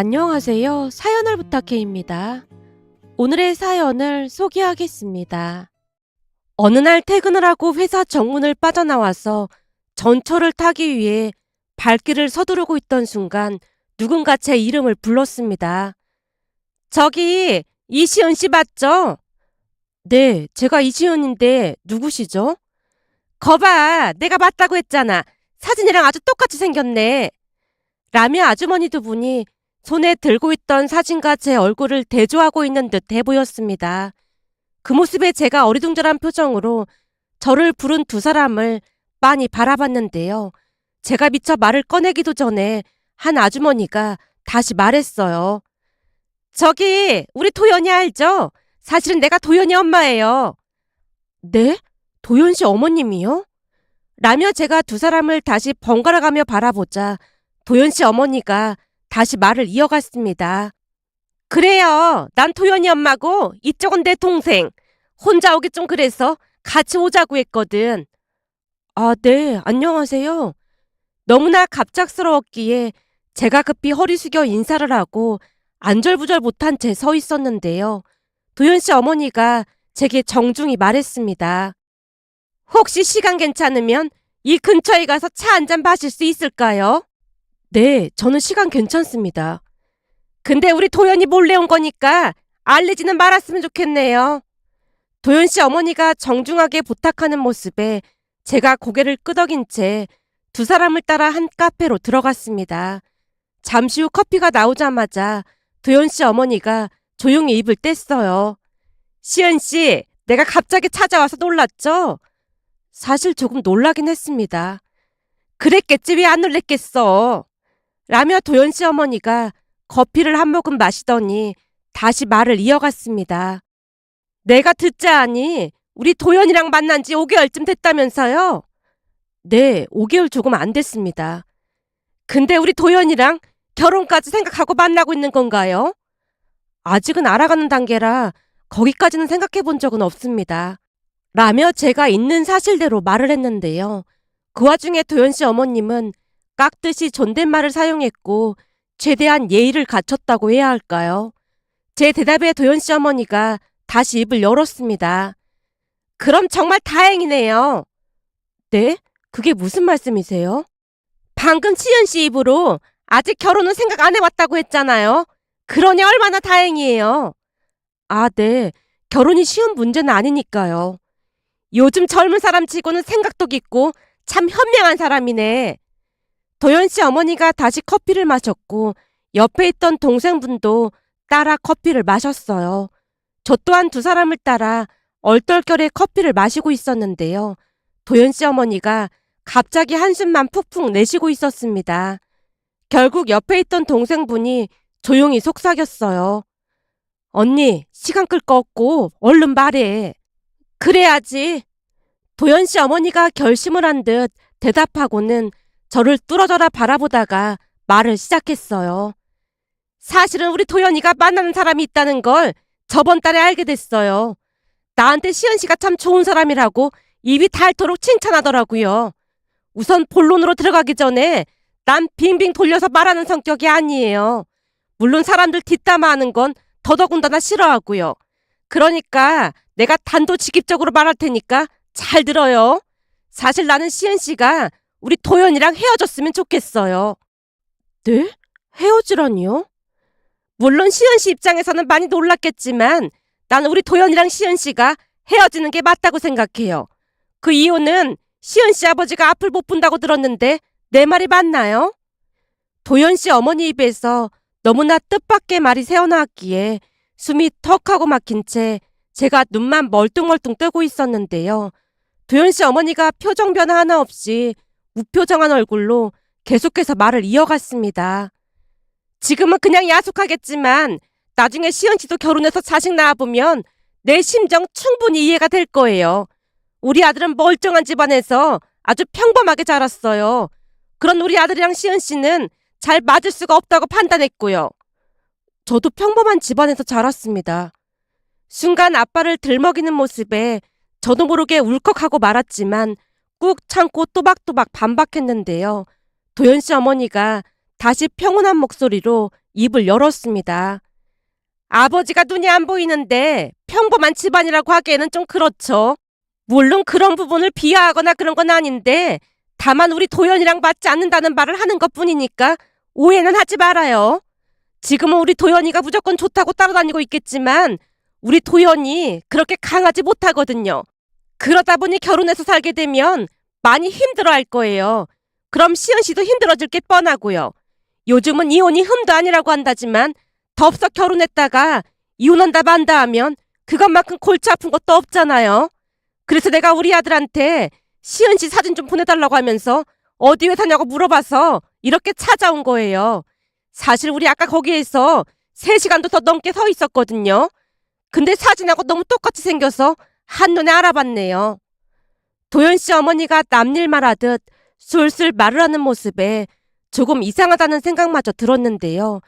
안녕하세요. 사연을 부탁해입니다. 오늘의 사연을 소개하겠습니다. 어느 날 퇴근을 하고 회사 정문을 빠져나와서 전철을 타기 위해 발길을 서두르고 있던 순간 누군가 제 이름을 불렀습니다. 저기, 이시은 씨 맞죠? 네, 제가 이시은인데 누구시죠? 거봐, 내가 맞다고 했잖아. 사진이랑 아주 똑같이 생겼네. 라며 아주머니 두 분이 손에 들고 있던 사진과 제 얼굴을 대조하고 있는 듯해 보였습니다. 그 모습에 제가 어리둥절한 표정으로 저를 부른 두 사람을 빤히 바라봤는데요. 제가 미처 말을 꺼내기도 전에 한 아주머니가 다시 말했어요. 저기, 우리 도연이 알죠? 사실은 내가 도연이 엄마예요. 네? 도연 씨 어머님이요? 라며 제가 두 사람을 다시 번갈아 가며 바라보자 도연 씨 어머니가 다시 말을 이어갔습니다. 그래요. 난 도연이 엄마고 이쪽은 내 동생. 혼자 오기 좀 그래서 같이 오자고 했거든. 아, 네. 안녕하세요. 너무나 갑작스러웠기에 제가 급히 허리 숙여 인사를 하고 안절부절 못한 채 서 있었는데요. 도연 씨 어머니가 제게 정중히 말했습니다. 혹시 시간 괜찮으면 이 근처에 가서 차 한 잔 마실 수 있을까요? 네, 저는 시간 괜찮습니다. 근데 우리 도연이 몰래 온 거니까 알리지는 말았으면 좋겠네요. 도연 씨 어머니가 정중하게 부탁하는 모습에 제가 고개를 끄덕인 채 두 사람을 따라 한 카페로 들어갔습니다. 잠시 후 커피가 나오자마자 도연 씨 어머니가 조용히 입을 뗐어요. 시은 씨, 내가 갑자기 찾아와서 놀랐죠? 사실 조금 놀라긴 했습니다. 그랬겠지 왜 안 놀랬겠어. 라며 도연 씨 어머니가 커피를 한 모금 마시더니 다시 말을 이어갔습니다. 내가 듣자 하니 우리 도연이랑 만난 지 5개월쯤 됐다면서요? 네, 5개월 조금 안 됐습니다. 근데 우리 도연이랑 결혼까지 생각하고 만나고 있는 건가요? 아직은 알아가는 단계라 거기까지는 생각해 본 적은 없습니다. 라며 제가 있는 사실대로 말을 했는데요. 그 와중에 도연 씨 어머님은 깍듯이 존댓말을 사용했고 최대한 예의를 갖췄다고 해야 할까요? 제 대답에 도연 씨 어머니가 다시 입을 열었습니다. 그럼 정말 다행이네요. 네? 그게 무슨 말씀이세요? 방금 시은 씨 입으로 아직 결혼은 생각 안 해봤다고 했잖아요. 그러니 얼마나 다행이에요. 아, 네. 결혼이 쉬운 문제는 아니니까요. 요즘 젊은 사람 치고는 생각도 깊고 참 현명한 사람이네. 도연 씨 어머니가 다시 커피를 마셨고 옆에 있던 동생분도 따라 커피를 마셨어요. 저 또한 두 사람을 따라 얼떨결에 커피를 마시고 있었는데요. 도연 씨 어머니가 갑자기 한숨만 푹푹 내쉬고 있었습니다. 결국 옆에 있던 동생분이 조용히 속삭였어요. 언니, 시간 끌 거 없고 얼른 말해. 그래야지. 도연 씨 어머니가 결심을 한 듯 대답하고는 저를 뚫어져라 바라보다가 말을 시작했어요. 사실은 우리 도연이가 만나는 사람이 있다는 걸 저번 달에 알게 됐어요. 나한테 시은 씨가 참 좋은 사람이라고 입이 닳도록 칭찬하더라고요. 우선 본론으로 들어가기 전에 난 빙빙 돌려서 말하는 성격이 아니에요. 물론 사람들 뒷담화하는 건 더더군다나 싫어하고요. 그러니까 내가 단도직입적으로 말할 테니까 잘 들어요. 사실 나는 시은 씨가 우리 도연이랑 헤어졌으면 좋겠어요. 네? 헤어지라니요? 물론 시은 씨 입장에서는 많이 놀랐겠지만 나는 우리 도연이랑 시은 씨가 헤어지는 게 맞다고 생각해요. 그 이유는 시은 씨 아버지가 앞을 못 본다고 들었는데 내 말이 맞나요? 도연 씨 어머니 입에서 너무나 뜻밖의 말이 새어나왔기에 숨이 턱하고 막힌 채 제가 눈만 멀뚱멀뚱 뜨고 있었는데요. 도연 씨 어머니가 표정 변화 하나 없이 무표정한 얼굴로 계속해서 말을 이어갔습니다. 지금은 그냥 야속하겠지만 나중에 시은 씨도 결혼해서 자식 낳아보면 내 심정 충분히 이해가 될 거예요. 우리 아들은 멀쩡한 집안에서 아주 평범하게 자랐어요. 그런 우리 아들이랑 시은 씨는 잘 맞을 수가 없다고 판단했고요. 저도 평범한 집안에서 자랐습니다. 순간 아빠를 들먹이는 모습에 저도 모르게 울컥하고 말았지만 꾹 참고 또박또박 반박했는데요. 도연 씨 어머니가 다시 평온한 목소리로 입을 열었습니다. 아버지가 눈이 안 보이는데 평범한 집안이라고 하기에는 좀 그렇죠. 물론 그런 부분을 비하하거나 그런 건 아닌데 다만 우리 도연이랑 맞지 않는다는 말을 하는 것뿐이니까 오해는 하지 말아요. 지금은 우리 도연이가 무조건 좋다고 따라다니고 있겠지만 우리 도연이 그렇게 강하지 못하거든요. 그러다 보니 결혼해서 살게 되면 많이 힘들어할 거예요. 그럼 시은 씨도 힘들어질 게 뻔하고요. 요즘은 이혼이 흠도 아니라고 한다지만 덥석 결혼했다가 이혼한다 만다 하면 그것만큼 골치 아픈 것도 없잖아요. 그래서 내가 우리 아들한테 시은 씨 사진 좀 보내달라고 하면서 어디 회사냐고 물어봐서 이렇게 찾아온 거예요. 사실 우리 아까 거기에서 3시간도 더 넘게 서 있었거든요. 근데 사진하고 너무 똑같이 생겨서 한눈에 알아봤네요. 도연 씨 어머니가 남일 말하듯 술술 말을 하는 모습에 조금 이상하다는 생각마저 들었는데요.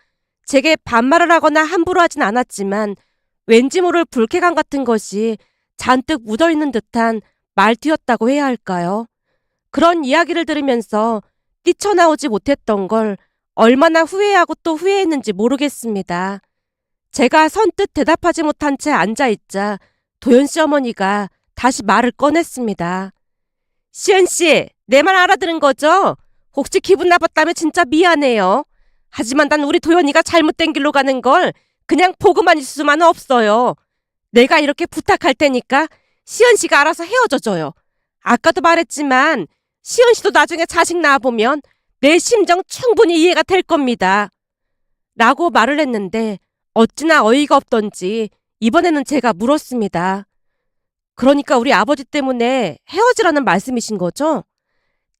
제게 반말을 하거나 함부로 하진 않았지만 왠지 모를 불쾌감 같은 것이 잔뜩 묻어있는 듯한 말투였다고 해야 할까요? 그런 이야기를 들으면서 뛰쳐나오지 못했던 걸 얼마나 후회하고 또 후회했는지 모르겠습니다. 제가 선뜻 대답하지 못한 채 앉아있자 도연 씨 어머니가 다시 말을 꺼냈습니다. 시은 씨, 내 말 알아들은 거죠? 혹시 기분 나빴다면 진짜 미안해요. 하지만 난 우리 도연이가 잘못된 길로 가는 걸 그냥 보고만 있을 수만은 없어요. 내가 이렇게 부탁할 테니까 시은 씨가 알아서 헤어져줘요. 아까도 말했지만 시은 씨도 나중에 자식 낳아보면 내 심정 충분히 이해가 될 겁니다. 라고 말을 했는데 어찌나 어이가 없던지 이번에는 제가 물었습니다. 그러니까 우리 아버지 때문에 헤어지라는 말씀이신 거죠?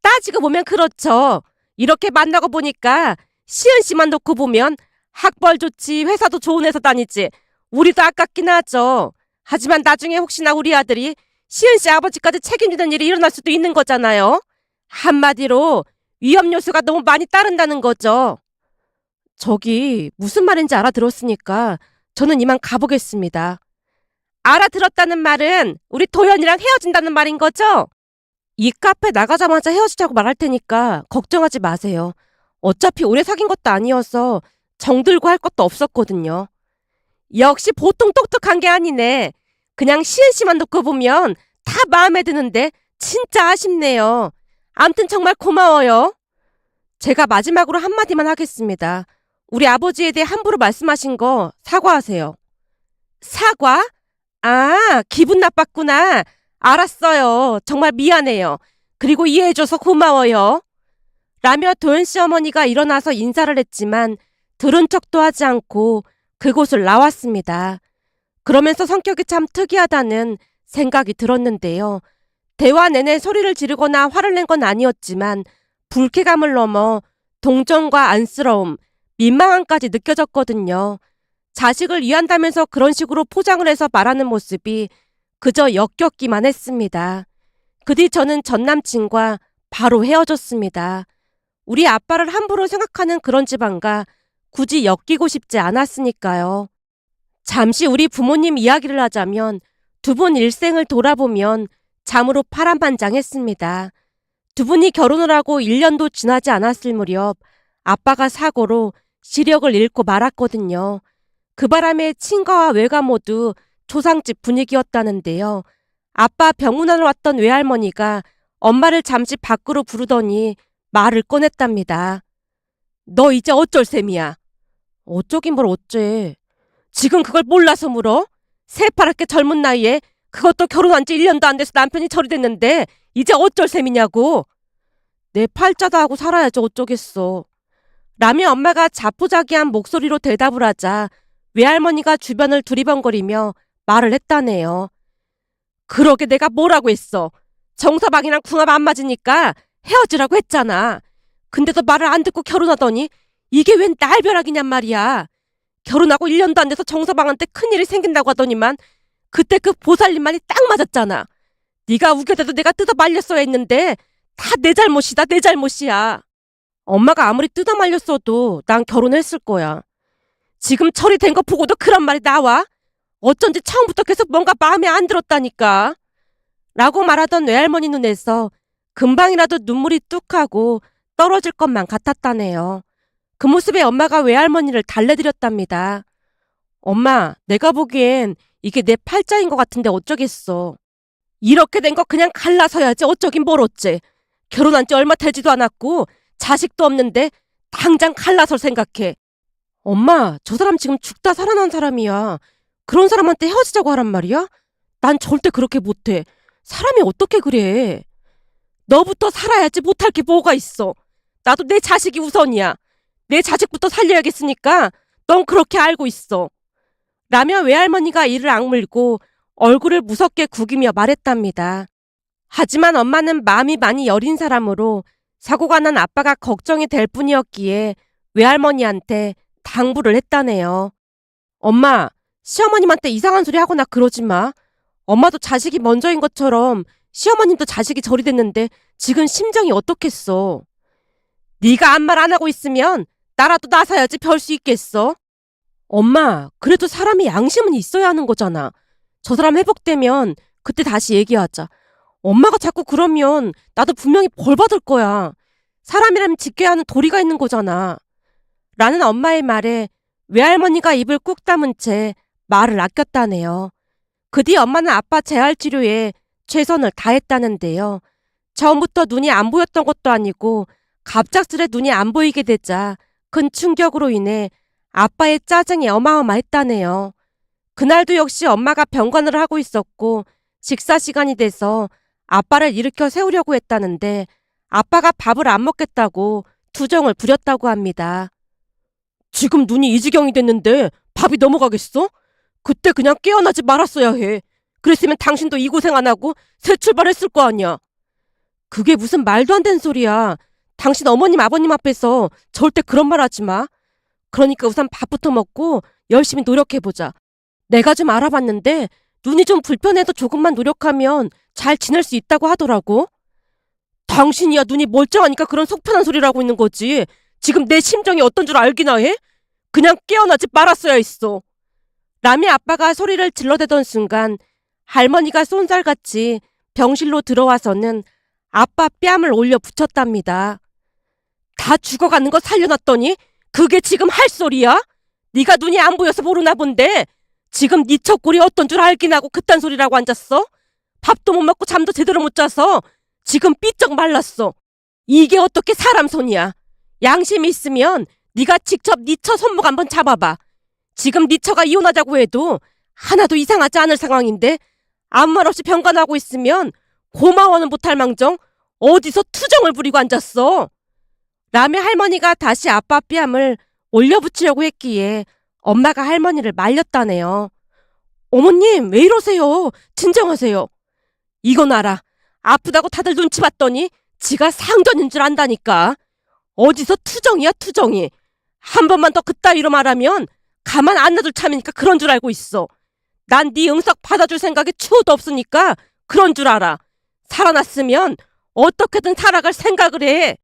따지고 보면 그렇죠. 이렇게 만나고 보니까 시은 씨만 놓고 보면 학벌 좋지 회사도 좋은 회사 다니지 우리도 아깝긴 하죠. 하지만 나중에 혹시나 우리 아들이 시은 씨 아버지까지 책임지는 일이 일어날 수도 있는 거잖아요. 한마디로 위험 요소가 너무 많이 따른다는 거죠. 저기 무슨 말인지 알아들었으니까 저는 이만 가보겠습니다. 알아들었다는 말은 우리 도연이랑 헤어진다는 말인 거죠? 이 카페 나가자마자 헤어지자고 말할 테니까 걱정하지 마세요. 어차피 오래 사귄 것도 아니어서 정들고 할 것도 없었거든요. 역시 보통 똑똑한 게 아니네. 그냥 시은 씨만 놓고 보면 다 마음에 드는데 진짜 아쉽네요. 암튼 정말 고마워요. 제가 마지막으로 한마디만 하겠습니다. 우리 아버지에 대해 함부로 말씀하신 거 사과하세요. 사과? 아, 기분 나빴구나. 알았어요. 정말 미안해요. 그리고 이해해줘서 고마워요. 라며 도연 씨 어머니가 일어나서 인사를 했지만 들은 척도 하지 않고 그곳을 나왔습니다. 그러면서 성격이 참 특이하다는 생각이 들었는데요. 대화 내내 소리를 지르거나 화를 낸 건 아니었지만 불쾌감을 넘어 동정과 안쓰러움, 민망함까지 느껴졌거든요. 자식을 위한다면서 그런 식으로 포장을 해서 말하는 모습이 그저 역겹기만 했습니다. 그 뒤 저는 전 남친과 바로 헤어졌습니다. 우리 아빠를 함부로 생각하는 그런 집안과 굳이 엮이고 싶지 않았으니까요. 잠시 우리 부모님 이야기를 하자면 두 분 일생을 돌아보면 참으로 파란만장했습니다. 두 분이 결혼을 하고 1년도 지나지 않았을 무렵 아빠가 사고로 시력을 잃고 말았거든요. 그 바람에 친가와 외가 모두 초상집 분위기였다는데요. 아빠 병문안을 왔던 외할머니가 엄마를 잠시 밖으로 부르더니 말을 꺼냈답니다. 너 이제 어쩔 셈이야. 어쩌긴 뭘 어째. 지금 그걸 몰라서 물어? 새파랗게 젊은 나이에 그것도 결혼한 지 1년도 안 돼서 남편이 처리됐는데 이제 어쩔 셈이냐고. 내 팔자도 하고 살아야지 어쩌겠어. 라며 엄마가 자포자기한 목소리로 대답을 하자 외할머니가 주변을 두리번거리며 말을 했다네요. 그러게 내가 뭐라고 했어. 정서방이랑 궁합 안 맞으니까 헤어지라고 했잖아. 근데도 말을 안 듣고 결혼하더니 이게 웬 날벼락이냔 말이야. 결혼하고 1년도 안 돼서 정서방한테 큰일이 생긴다고 하더니만 그때 그 보살님만이 딱 맞았잖아. 네가 우겨대도 내가 뜯어 말렸어야 했는데 다 내 잘못이다 내 잘못이야. 엄마가 아무리 뜯어 말렸어도 난 결혼했을 거야. 지금 처리된 거 보고도 그런 말이 나와? 어쩐지 처음부터 계속 뭔가 마음에 안 들었다니까. 라고 말하던 외할머니 눈에서 금방이라도 눈물이 뚝 하고 떨어질 것만 같았다네요. 그 모습에 엄마가 외할머니를 달래드렸답니다. 엄마, 내가 보기엔 이게 내 팔자인 것 같은데 어쩌겠어. 이렇게 된 거 그냥 갈라서야지 어쩌긴 뭘 어째. 결혼한 지 얼마 되지도 않았고 자식도 없는데 당장 갈라설 생각해. 엄마, 저 사람 지금 죽다 살아난 사람이야. 그런 사람한테 헤어지자고 하란 말이야? 난 절대 그렇게 못해. 사람이 어떻게 그래. 너부터 살아야지 못할 게 뭐가 있어. 나도 내 자식이 우선이야. 내 자식부터 살려야겠으니까 넌 그렇게 알고 있어. 라며 외할머니가 이를 악물고 얼굴을 무섭게 구기며 말했답니다. 하지만 엄마는 마음이 많이 여린 사람으로 사고가 난 아빠가 걱정이 될 뿐이었기에 외할머니한테 당부를 했다네요. 엄마, 시어머님한테 이상한 소리 하거나 그러지 마. 엄마도 자식이 먼저인 것처럼 시어머님도 자식이 저리 됐는데 지금 심정이 어떻겠어. 네가 아무 말 안 하고 있으면 나라도 나서야지 별 수 있겠어. 엄마, 그래도 사람이 양심은 있어야 하는 거잖아. 저 사람 회복되면 그때 다시 얘기하자. 엄마가 자꾸 그러면 나도 분명히 벌 받을 거야. 사람이라면 지켜야 하는 도리가 있는 거잖아. 라는 엄마의 말에 외할머니가 입을 꾹 다문 채 말을 아꼈다네요. 그 뒤 엄마는 아빠 재활 치료에 최선을 다했다는데요. 처음부터 눈이 안 보였던 것도 아니고 갑작스레 눈이 안 보이게 되자 큰 충격으로 인해 아빠의 짜증이 어마어마했다네요. 그날도 역시 엄마가 병간을 하고 있었고 식사 시간이 돼서 아빠를 일으켜 세우려고 했다는데 아빠가 밥을 안 먹겠다고 투정을 부렸다고 합니다. 지금 눈이 이 지경이 됐는데 밥이 넘어가겠어? 그때 그냥 깨어나지 말았어야 해. 그랬으면 당신도 이 고생 안 하고 새 출발했을 거 아니야. 그게 무슨 말도 안 되는 소리야. 당신 어머님 아버님 앞에서 절대 그런 말 하지 마. 그러니까 우선 밥부터 먹고 열심히 노력해보자. 내가 좀 알아봤는데 눈이 좀 불편해도 조금만 노력하면 잘 지낼 수 있다고 하더라고. 당신이야 눈이 멀쩡하니까 그런 속편한 소리를 하고 있는 거지. 지금 내 심정이 어떤 줄 알기나 해? 그냥 깨어나지 말았어야 했어. 라며 아빠가 소리를 질러대던 순간 할머니가 쏜살같이 병실로 들어와서는 아빠 뺨을 올려 붙였답니다. 다 죽어가는 거 살려놨더니 그게 지금 할 소리야? 네가 눈이 안 보여서 모르나 본데 지금 네 척골이 어떤 줄 알긴 하고 그딴 소리라고 앉았어? 밥도 못 먹고 잠도 제대로 못 자서 지금 삐쩍 말랐어. 이게 어떻게 사람 손이야? 양심이 있으면 네가 직접 네 처 손목 한번 잡아봐. 지금 네 처가 이혼하자고 해도 하나도 이상하지 않을 상황인데 아무 말 없이 병간하고 있으면 고마워는 못할 망정 어디서 투정을 부리고 앉았어? 라며 할머니가 다시 아빠 뺨을 올려붙이려고 했기에 엄마가 할머니를 말렸다네요. 어머님 왜 이러세요? 진정하세요. 이건 알아. 아프다고 다들 눈치 봤더니 지가 상전인 줄 안다니까. 어디서 투정이야 투정이. 한 번만 더 그따위로 말하면 가만 안 놔둘 참이니까 그런 줄 알고 있어. 난 네 응석 받아줄 생각에 추호도 없으니까 그런 줄 알아. 살아났으면 어떻게든 살아갈 생각을 해.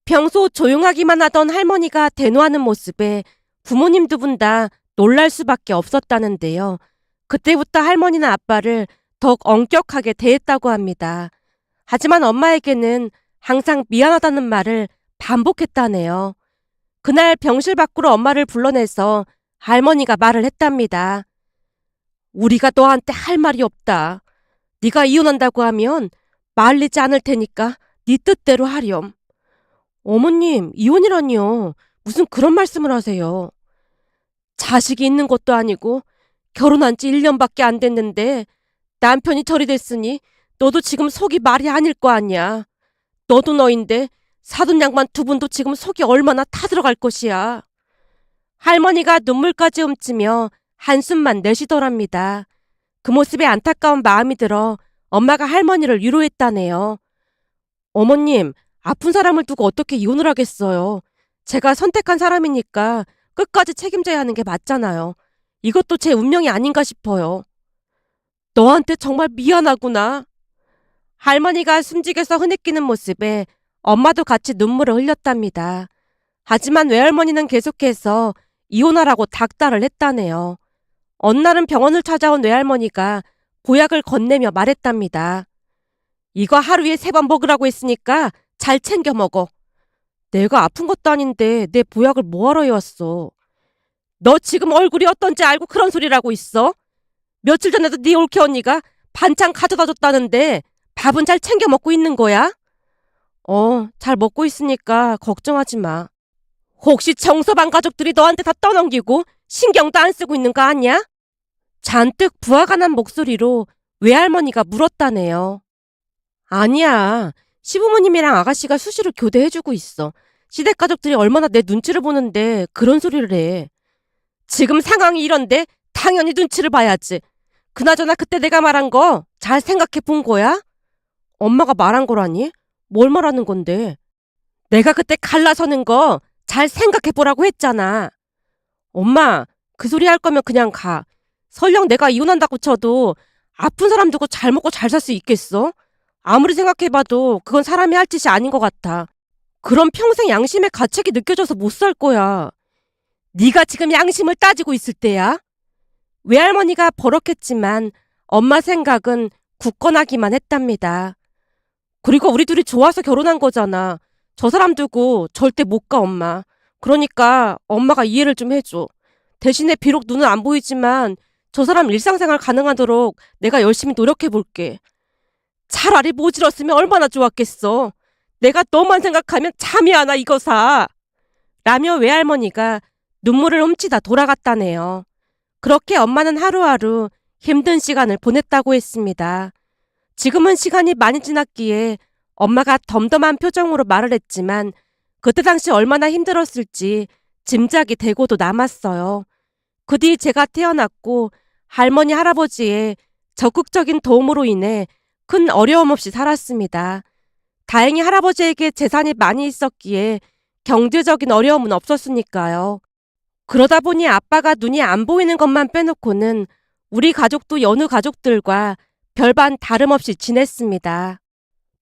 평소 조용하기만 하던 할머니가 대노하는 모습에 부모님 두 분 다 놀랄 수밖에 없었다는데요. 그때부터 할머니는 아빠를 더욱 엄격하게 대했다고 합니다. 하지만 엄마에게는 항상 미안하다는 말을 반복했다네요. 그날 병실 밖으로 엄마를 불러내서 할머니가 말을 했답니다. 우리가 너한테 할 말이 없다. 네가 이혼한다고 하면 말리지 않을 테니까 네 뜻대로 하렴. 어머님, 이혼이라니요. 무슨 그런 말씀을 하세요. 자식이 있는 것도 아니고 결혼한 지 1년밖에 안 됐는데 남편이 저리 됐으니 너도 지금 속이 말이 아닐 거 아니야. 너도 너인데 사돈 양반 두 분도 지금 속이 얼마나 타들어갈 것이야. 할머니가 눈물까지 훔치며 한숨만 내쉬더랍니다. 그 모습에 안타까운 마음이 들어 엄마가 할머니를 위로했다네요. 어머님, 아픈 사람을 두고 어떻게 이혼을 하겠어요. 제가 선택한 사람이니까 끝까지 책임져야 하는 게 맞잖아요. 이것도 제 운명이 아닌가 싶어요. 너한테 정말 미안하구나. 할머니가 숨지게서 흐느끼는 모습에 엄마도 같이 눈물을 흘렸답니다. 하지만 외할머니는 계속해서 이혼하라고 닥달을 했다네요. 어느 날은 병원을 찾아온 외할머니가 보약을 건네며 말했답니다. 이거 하루에 3번 먹으라고 했으니까 잘 챙겨 먹어. 내가 아픈 것도 아닌데 내 보약을 뭐하러 해왔어? 너 지금 얼굴이 어떤지 알고 그런 소리를 하고 있어? 며칠 전에도 네 올케 언니가 반찬 가져다 줬다는데 밥은 잘 챙겨 먹고 있는 거야? 잘 먹고 있으니까 걱정하지 마. 혹시 청소반 가족들이 너한테 다 떠넘기고 신경도 안 쓰고 있는 거 아니야? 잔뜩 부하가 난 목소리로 외할머니가 물었다네요. 아니야. 시부모님이랑 아가씨가 수시로 교대해주고 있어. 시댁 가족들이 얼마나 내 눈치를 보는데 그런 소리를 해. 지금 상황이 이런데 당연히 눈치를 봐야지. 그나저나 그때 내가 말한 거 잘 생각해 본 거야? 엄마가 말한 거라니? 뭘 말하는 건데? 내가 그때 갈라서는 거 잘 생각해 보라고 했잖아. 엄마, 그 소리 할 거면 그냥 가. 설령 내가 이혼한다고 쳐도 아픈 사람 두고 잘 먹고 잘 살 수 있겠어? 아무리 생각해봐도 그건 사람이 할 짓이 아닌 것 같아. 그럼 평생 양심의 가책이 느껴져서 못 살 거야. 네가 지금 양심을 따지고 있을 때야? 외할머니가 버럭했지만 엄마 생각은 굳건하기만 했답니다. 그리고 우리 둘이 좋아서 결혼한 거잖아. 저 사람 두고 절대 못 가, 엄마. 그러니까 엄마가 이해를 좀 해줘. 대신에 비록 눈은 안 보이지만 저 사람 일상생활 가능하도록 내가 열심히 노력해 볼게. 차라리 모질었으면 얼마나 좋았겠어. 내가 너만 생각하면 잠이 안 와, 이거사. 라며 외할머니가 눈물을 훔치다 돌아갔다네요. 그렇게 엄마는 하루하루 힘든 시간을 보냈다고 했습니다. 지금은 시간이 많이 지났기에 엄마가 덤덤한 표정으로 말을 했지만 그때 당시 얼마나 힘들었을지 짐작이 되고도 남았어요. 그 뒤 제가 태어났고 할머니 할아버지의 적극적인 도움으로 인해 큰 어려움 없이 살았습니다. 다행히 할아버지에게 재산이 많이 있었기에 경제적인 어려움은 없었으니까요. 그러다 보니 아빠가 눈이 안 보이는 것만 빼놓고는 우리 가족도 여느 가족들과 별반 다름없이 지냈습니다.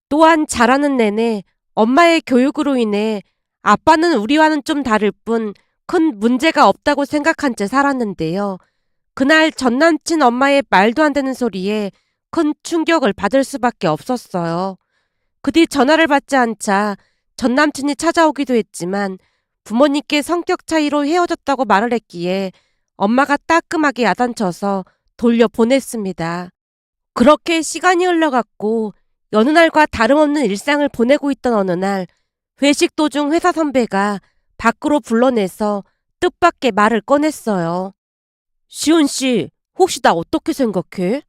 또한 자라는 내내 엄마의 교육으로 인해 아빠는 우리와는 좀 다를 뿐 큰 문제가 없다고 생각한 채 살았는데요. 그날 전남친 엄마의 말도 안 되는 소리에 큰 충격을 받을 수밖에 없었어요. 그 뒤 전화를 받지 않자 전남친이 찾아오기도 했지만 부모님께 성격 차이로 헤어졌다고 말을 했기에 엄마가 따끔하게 야단쳐서 돌려보냈습니다. 그렇게 시간이 흘러갔고 여느 날과 다름없는 일상을 보내고 있던 어느 날 회식 도중 회사 선배가 밖으로 불러내서 뜻밖의 말을 꺼냈어요. 시은 씨, 혹시 나 어떻게 생각해?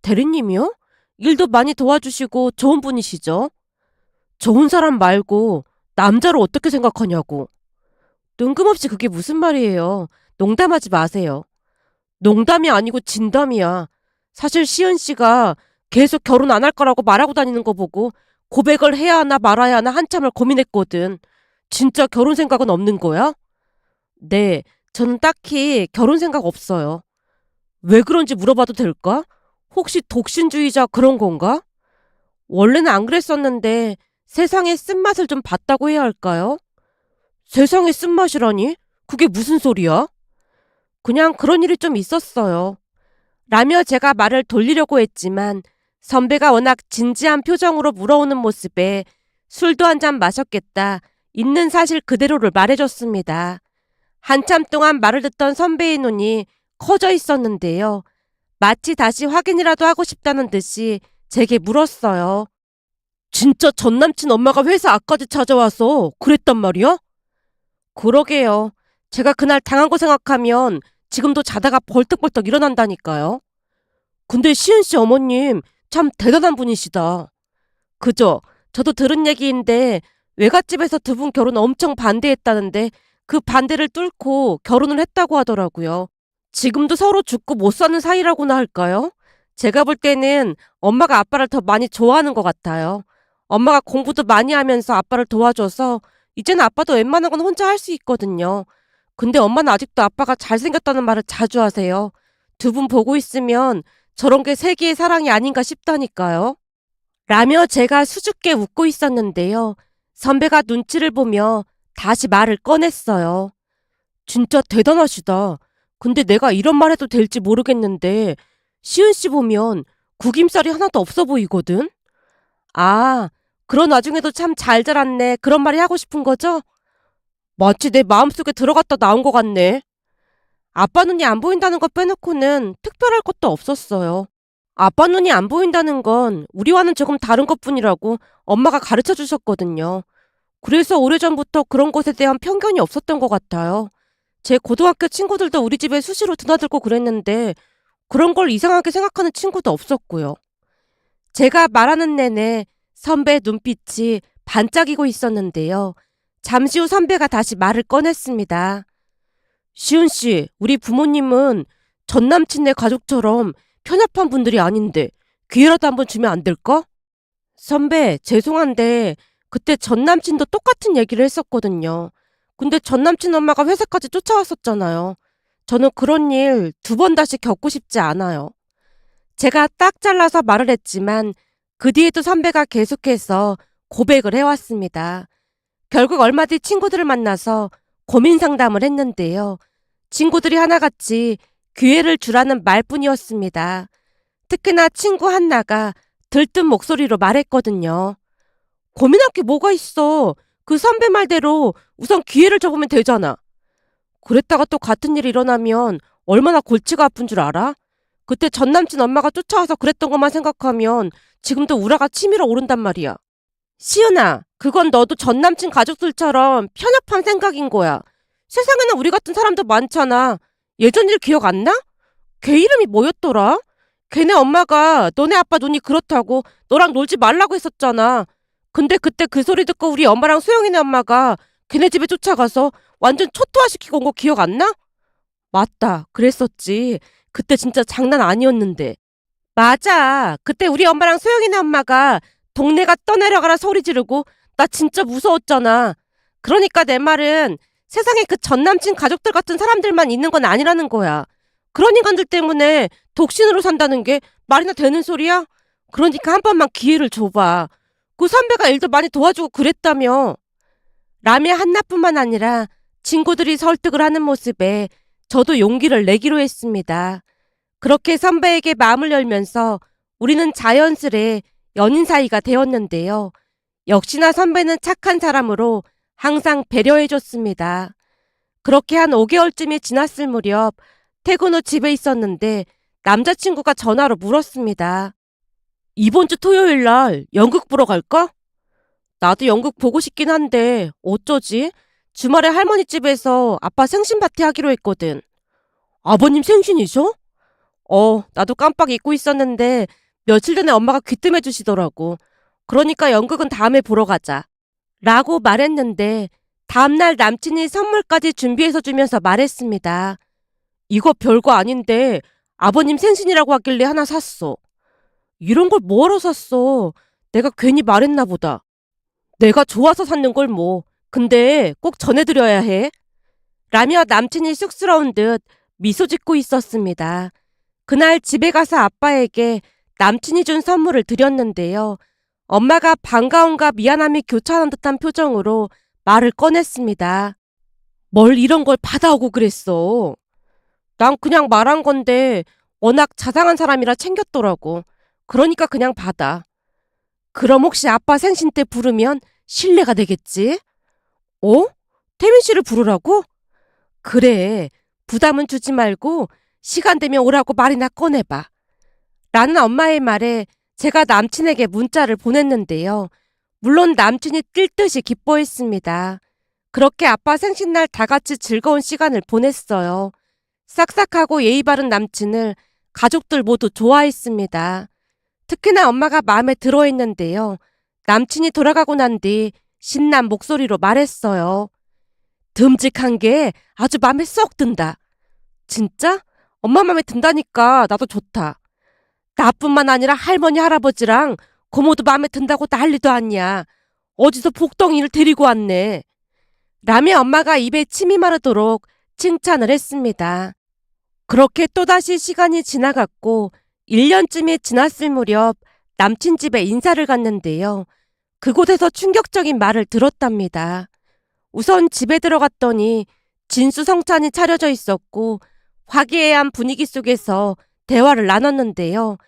대리님이요? 일도 많이 도와주시고 좋은 분이시죠? 좋은 사람 말고 남자를 어떻게 생각하냐고. 뜬금없이 그게 무슨 말이에요. 농담하지 마세요. 농담이 아니고 진담이야. 사실 시은 씨가 계속 결혼 안 할 거라고 말하고 다니는 거 보고 고백을 해야 하나 말아야 하나 한참을 고민했거든. 진짜 결혼 생각은 없는 거야? 네, 저는 딱히 결혼 생각 없어요. 왜 그런지 물어봐도 될까? 혹시 독신주의자 그런 건가? 원래는 안 그랬었는데 세상의 쓴맛을 좀 봤다고 해야 할까요? 세상의 쓴맛이라니? 그게 무슨 소리야? 그냥 그런 일이 좀 있었어요. 라며 제가 말을 돌리려고 했지만 선배가 워낙 진지한 표정으로 물어오는 모습에 술도 한 잔 마셨겠다 있는 사실 그대로를 말해줬습니다. 한참 동안 말을 듣던 선배의 눈이 커져 있었는데요. 마치 다시 확인이라도 하고 싶다는 듯이 제게 물었어요. 진짜 전남친 엄마가 회사 앞까지 찾아와서 그랬단 말이야? 그러게요. 제가 그날 당한 거 생각하면 지금도 자다가 벌떡벌떡 일어난다니까요. 근데 시은 씨 어머님 참 대단한 분이시다. 그죠? 저도 들은 얘기인데 외갓집에서 두 분 결혼 엄청 반대했다는데 그 반대를 뚫고 결혼을 했다고 하더라고요. 지금도 서로 죽고 못 사는 사이라고나 할까요? 제가 볼 때는 엄마가 아빠를 더 많이 좋아하는 것 같아요. 엄마가 공부도 많이 하면서 아빠를 도와줘서 이제는 아빠도 웬만한 건 혼자 할 수 있거든요. 근데 엄마는 아직도 아빠가 잘생겼다는 말을 자주 하세요. 두 분 보고 있으면 저런 게 세기의 사랑이 아닌가 싶다니까요. 라며 제가 수줍게 웃고 있었는데요. 선배가 눈치를 보며 다시 말을 꺼냈어요. 진짜 대단하시다. 근데 내가 이런 말 해도 될지 모르겠는데 시은 씨 보면 구김살이 하나도 없어 보이거든? 아, 그런 와중에도 참 잘 자랐네. 그런 말이 하고 싶은 거죠? 마치 내 마음속에 들어갔다 나온 것 같네. 아빠 눈이 안 보인다는 거 빼놓고는 특별할 것도 없었어요. 아빠 눈이 안 보인다는 건 우리와는 조금 다른 것뿐이라고 엄마가 가르쳐 주셨거든요. 그래서 오래전부터 그런 것에 대한 편견이 없었던 것 같아요. 제 고등학교 친구들도 우리 집에 수시로 드나들고 그랬는데 그런 걸 이상하게 생각하는 친구도 없었고요. 제가 말하는 내내 선배 눈빛이 반짝이고 있었는데요. 잠시 후 선배가 다시 말을 꺼냈습니다. 시은 씨, 우리 부모님은 전 남친네 가족처럼 편협한 분들이 아닌데 기회라도 한번 주면 안 될까? 선배, 죄송한데 그때 전 남친도 똑같은 얘기를 했었거든요. 근데 전 남친 엄마가 회사까지 쫓아왔었잖아요. 저는 그런 일 두 번 다시 겪고 싶지 않아요. 제가 딱 잘라서 말을 했지만 그 뒤에도 선배가 계속해서 고백을 해왔습니다. 결국 얼마 뒤 친구들을 만나서 고민 상담을 했는데요. 친구들이 하나같이 기회를 주라는 말뿐이었습니다. 특히나 친구 한나가 들뜬 목소리로 말했거든요. 고민할 게 뭐가 있어. 그 선배 말대로 우선 기회를 줘보면 되잖아. 그랬다가 또 같은 일이 일어나면 얼마나 골치가 아픈 줄 알아? 그때 전 남친 엄마가 쫓아와서 그랬던 것만 생각하면 지금도 우라가 치밀어 오른단 말이야. 시은아, 그건 너도 전 남친 가족들처럼 편협한 생각인 거야. 세상에는 우리 같은 사람도 많잖아. 예전 일 기억 안 나? 걔 이름이 뭐였더라? 걔네 엄마가 너네 아빠 눈이 그렇다고 너랑 놀지 말라고 했었잖아. 근데 그때 그 소리 듣고 우리 엄마랑 소영이네 엄마가 걔네 집에 쫓아가서 완전 초토화시키고 온 거 기억 안 나? 맞다. 그랬었지. 그때 진짜 장난 아니었는데. 맞아. 그때 우리 엄마랑 소영이네 엄마가 동네가 떠내려가라 소리 지르고 나 진짜 무서웠잖아. 그러니까 내 말은 세상에 그 전남친 가족들 같은 사람들만 있는 건 아니라는 거야. 그런 인간들 때문에 독신으로 산다는 게 말이나 되는 소리야? 그러니까 한 번만 기회를 줘봐. 그 선배가 일도 많이 도와주고 그랬다며. 라며 한나뿐만 아니라 친구들이 설득을 하는 모습에 저도 용기를 내기로 했습니다. 그렇게 선배에게 마음을 열면서 우리는 자연스레 연인 사이가 되었는데요. 역시나 선배는 착한 사람으로 항상 배려해줬습니다. 그렇게 한 5개월쯤이 지났을 무렵 퇴근 후 집에 있었는데 남자친구가 전화로 물었습니다. 이번 주 토요일 날 연극 보러 갈까? 나도 연극 보고 싶긴 한데 어쩌지? 주말에 할머니 집에서 아빠 생신 파티 하기로 했거든. 아버님 생신이셔? 나도 깜빡 잊고 있었는데 며칠 전에 엄마가 귀뜸해 주시더라고. 그러니까 연극은 다음에 보러 가자. 라고 말했는데 다음날 남친이 선물까지 준비해서 주면서 말했습니다. 이거 별거 아닌데 아버님 생신이라고 하길래 하나 샀어. 이런 걸 뭐하러 샀어? 내가 괜히 말했나 보다. 내가 좋아서 샀는 걸 뭐. 근데 꼭 전해드려야 해. 라며 남친이 쑥스러운 듯 미소 짓고 있었습니다. 그날 집에 가서 아빠에게 남친이 준 선물을 드렸는데요. 엄마가 반가움과 미안함이 교차하는 듯한 표정으로 말을 꺼냈습니다. 뭘 이런 걸 받아오고 그랬어. 난 그냥 말한 건데 워낙 자상한 사람이라 챙겼더라고. 그러니까 그냥 받아. 그럼 혹시 아빠 생신 때 부르면 실례가 되겠지? 어? 태민 씨를 부르라고? 그래. 부담은 주지 말고 시간 되면 오라고 말이나 꺼내봐. 라는 엄마의 말에 제가 남친에게 문자를 보냈는데요. 물론 남친이 뛸 듯이 기뻐했습니다. 그렇게 아빠 생신날 다 같이 즐거운 시간을 보냈어요. 싹싹하고 예의 바른 남친을 가족들 모두 좋아했습니다. 특히나 엄마가 마음에 들어 했는데요. 남친이 돌아가고 난 뒤 신난 목소리로 말했어요. 듬직한 게 아주 마음에 쏙 든다. 진짜? 엄마 마음에 든다니까 나도 좋다. 나뿐만 아니라 할머니 할아버지랑 고모도 마음에 든다고 난리도 아니야. 어디서 복덩이를 데리고 왔네. 라며 엄마가 입에 침이 마르도록 칭찬을 했습니다. 그렇게 또다시 시간이 지나갔고 1년쯤이 지났을 무렵 남친 집에 인사를 갔는데요. 그곳에서 충격적인 말을 들었답니다. 우선 집에 들어갔더니 진수성찬이 차려져 있었고 화기애애한 분위기 속에서 대화를 나눴는데요.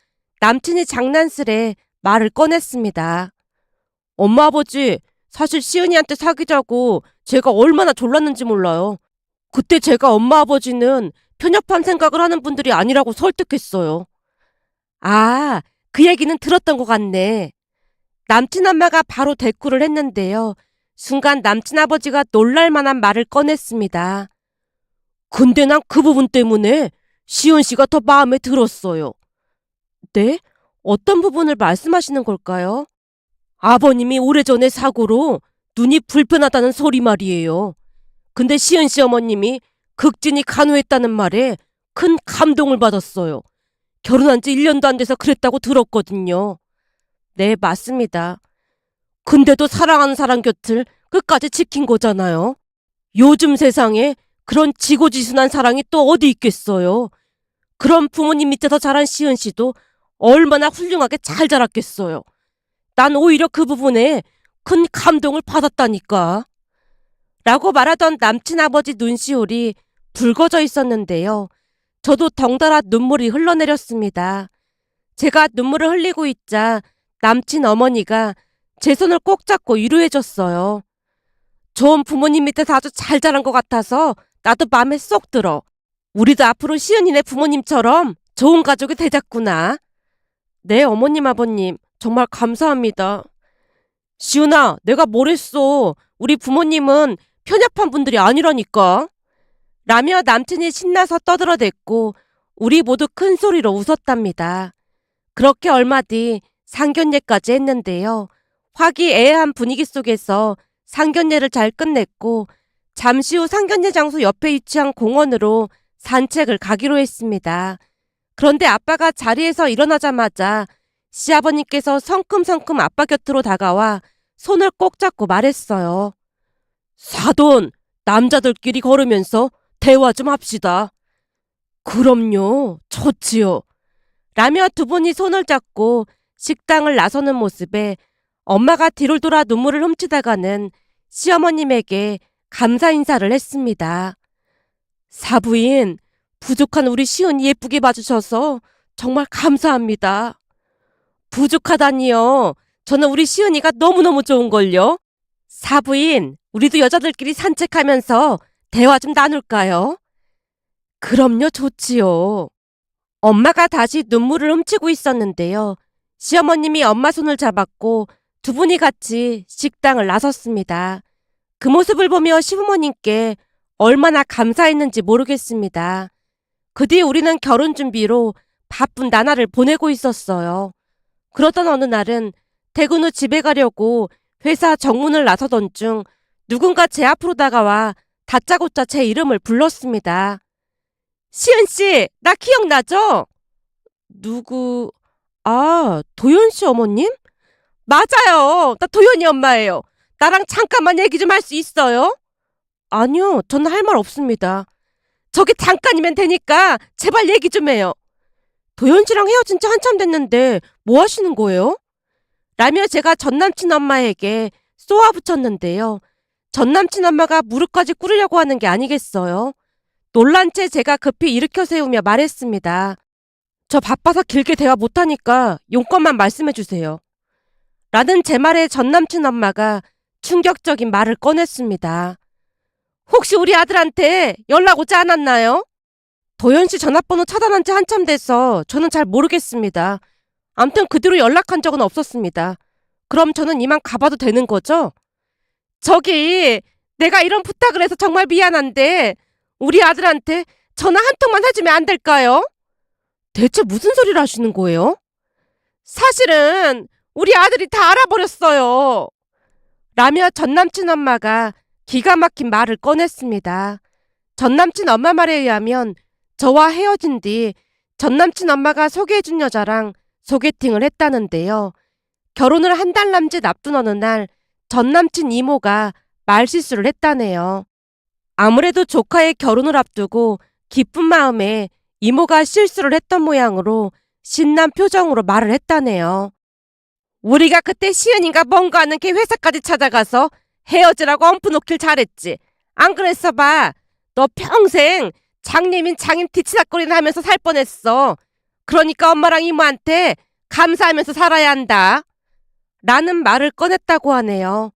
남친이 장난스레 말을 꺼냈습니다. 엄마 아버지, 사실 시은이한테 사귀자고 제가 얼마나 졸랐는지 몰라요. 그때 제가 엄마 아버지는 편협한 생각을 하는 분들이 아니라고 설득했어요. 아, 그 얘기는 들었던 것 같네. 남친 엄마가 바로 대꾸를 했는데요. 순간 남친 아버지가 놀랄 만한 말을 꺼냈습니다. 근데 난 그 부분 때문에 시은 씨가 더 마음에 들었어요. 네? 어떤 부분을 말씀하시는 걸까요? 아버님이 오래전에 사고로 눈이 불편하다는 소리 말이에요. 근데 시은 씨 어머님이 극진히 간호했다는 말에 큰 감동을 받았어요. 결혼한 지 1년도 안 돼서 그랬다고 들었거든요. 네, 맞습니다. 근데도 사랑하는 사람 곁을 끝까지 지킨 거잖아요. 요즘 세상에 그런 지고지순한 사랑이 또 어디 있겠어요. 그런 부모님 밑에서 자란 시은 씨도 얼마나 훌륭하게 잘 자랐겠어요. 난 오히려 그 부분에 큰 감동을 받았다니까. 라고 말하던 남친 아버지 눈시울이 붉어져 있었는데요. 저도 덩달아 눈물이 흘러내렸습니다. 제가 눈물을 흘리고 있자 남친 어머니가 제 손을 꼭 잡고 위로해줬어요. 좋은 부모님 밑에서 아주 잘 자란 것 같아서 나도 마음에 쏙 들어. 우리도 앞으로 시은이네 부모님처럼 좋은 가족이 되자꾸나. 네, 어머님 아버님 정말 감사합니다. 시은아, 내가 뭘 했어. 우리 부모님은 편협한 분들이 아니라니까. 라며 남친이 신나서 떠들어댔고 우리 모두 큰 소리로 웃었답니다. 그렇게 얼마 뒤 상견례까지 했는데요. 화기애애한 분위기 속에서 상견례를 잘 끝냈고 잠시 후 상견례 장소 옆에 위치한 공원으로 산책을 가기로 했습니다. 그런데 아빠가 자리에서 일어나자마자 시아버님께서 성큼성큼 아빠 곁으로 다가와 손을 꼭 잡고 말했어요. 사돈, 남자들끼리 걸으면서 대화 좀 합시다. 그럼요, 좋지요. 라며 두 분이 손을 잡고 식당을 나서는 모습에 엄마가 뒤를 돌아 눈물을 훔치다가는 시어머님에게 감사 인사를 했습니다. 사부인, 부족한 우리 시은이 예쁘게 봐주셔서 정말 감사합니다. 부족하다니요. 저는 우리 시은이가 너무너무 좋은걸요. 사부인, 우리도 여자들끼리 산책하면서 대화 좀 나눌까요? 그럼요, 좋지요. 엄마가 다시 눈물을 훔치고 있었는데요. 시어머님이 엄마 손을 잡았고 두 분이 같이 식당을 나섰습니다. 그 모습을 보며 시부모님께 얼마나 감사했는지 모르겠습니다. 그 뒤 우리는 결혼 준비로 바쁜 나날을 보내고 있었어요. 그러던 어느 날은 퇴근 후 집에 가려고 회사 정문을 나서던 중 누군가 제 앞으로 다가와 다짜고짜 제 이름을 불렀습니다. 시은 씨, 나 기억나죠? 누구? 아, 도연 씨 어머님? 맞아요. 나 도연이 엄마예요. 나랑 잠깐만 얘기 좀 할 수 있어요? 아니요, 저는 할 말 없습니다. 저기 잠깐이면 되니까 제발 얘기 좀 해요. 도연 씨랑 헤어진 지 한참 됐는데 뭐 하시는 거예요? 라며 제가 전남친 엄마에게 쏘아붙였는데요. 전남친 엄마가 무릎까지 꿇으려고 하는 게 아니겠어요? 놀란 채 제가 급히 일으켜 세우며 말했습니다. 저 바빠서 길게 대화 못하니까 용건만 말씀해 주세요. 라는 제 말에 전남친 엄마가 충격적인 말을 꺼냈습니다. 혹시 우리 아들한테 연락 오지 않았나요? 도연 씨 전화번호 차단한 지 한참 돼서 저는 잘 모르겠습니다. 암튼 그 뒤로 연락한 적은 없었습니다. 그럼 저는 이만 가봐도 되는 거죠? 저기, 내가 이런 부탁을 해서 정말 미안한데 우리 아들한테 전화 한 통만 해주면 안 될까요? 대체 무슨 소리를 하시는 거예요? 사실은 우리 아들이 다 알아버렸어요. 라며 전남친 엄마가 기가 막힌 말을 꺼냈습니다. 전남친 엄마 말에 의하면 저와 헤어진 뒤 전남친 엄마가 소개해준 여자랑 소개팅을 했다는데요. 결혼을 한 달 남짓 앞둔 어느 날 전남친 이모가 말실수를 했다네요. 아무래도 조카의 결혼을 앞두고 기쁜 마음에 이모가 실수를 했던 모양으로 신난 표정으로 말을 했다네요. 우리가 그때 시은이가 뭔가 하는 걔 회사까지 찾아가서 헤어지라고 엄프 놓길 잘했지. 안 그랬어 봐. 너 평생 장님인 장인 뒤치다꺼리나 하면서 살 뻔했어. 그러니까 엄마랑 이모한테 감사하면서 살아야 한다. 라는 말을 꺼냈다고 하네요.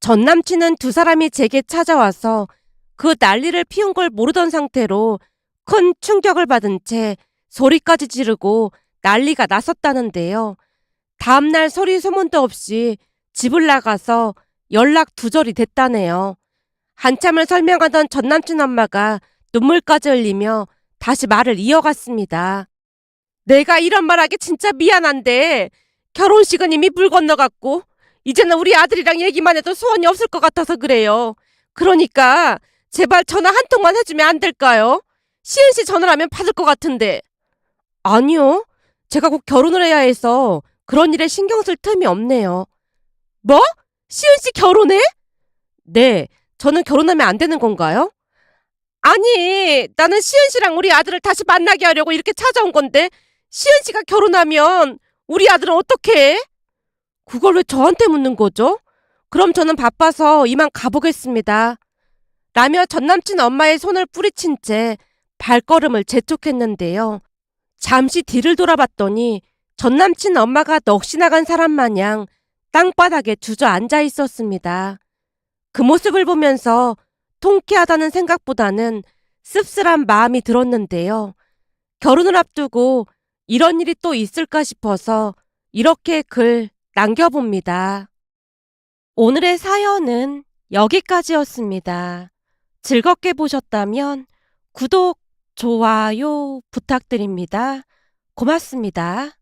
전 남친은 두 사람이 제게 찾아와서 그 난리를 피운 걸 모르던 상태로 큰 충격을 받은 채 소리까지 지르고 난리가 났었다는데요. 다음날 소리 소문도 없이 집을 나가서 연락 두절이 됐다네요. 한참을 설명하던 전 남친 엄마가 눈물까지 흘리며 다시 말을 이어갔습니다. 내가 이런 말하기 진짜 미안한데 결혼식은 이미 물 건너갔고 이제는 우리 아들이랑 얘기만 해도 소원이 없을 것 같아서 그래요. 그러니까 제발 전화 한 통만 해주면 안 될까요? 시은 씨 전화라면 받을 것 같은데. 아니요. 제가 곧 결혼을 해야 해서 그런 일에 신경 쓸 틈이 없네요. 뭐? 시은 씨 결혼해? 네. 저는 결혼하면 안 되는 건가요? 아니, 나는 시은 씨랑 우리 아들을 다시 만나게 하려고 이렇게 찾아온 건데 시은 씨가 결혼하면 우리 아들은 어떻게 해? 그걸 왜 저한테 묻는 거죠? 그럼 저는 바빠서 이만 가보겠습니다. 라며 전남친 엄마의 손을 뿌리친 채 발걸음을 재촉했는데요. 잠시 뒤를 돌아봤더니 전남친 엄마가 넋이 나간 사람 마냥 땅바닥에 주저앉아 있었습니다. 그 모습을 보면서 통쾌하다는 생각보다는 씁쓸한 마음이 들었는데요. 결혼을 앞두고 이런 일이 또 있을까 싶어서 이렇게 글 남겨봅니다. 오늘의 사연은 여기까지였습니다. 즐겁게 보셨다면 구독, 좋아요 부탁드립니다. 고맙습니다.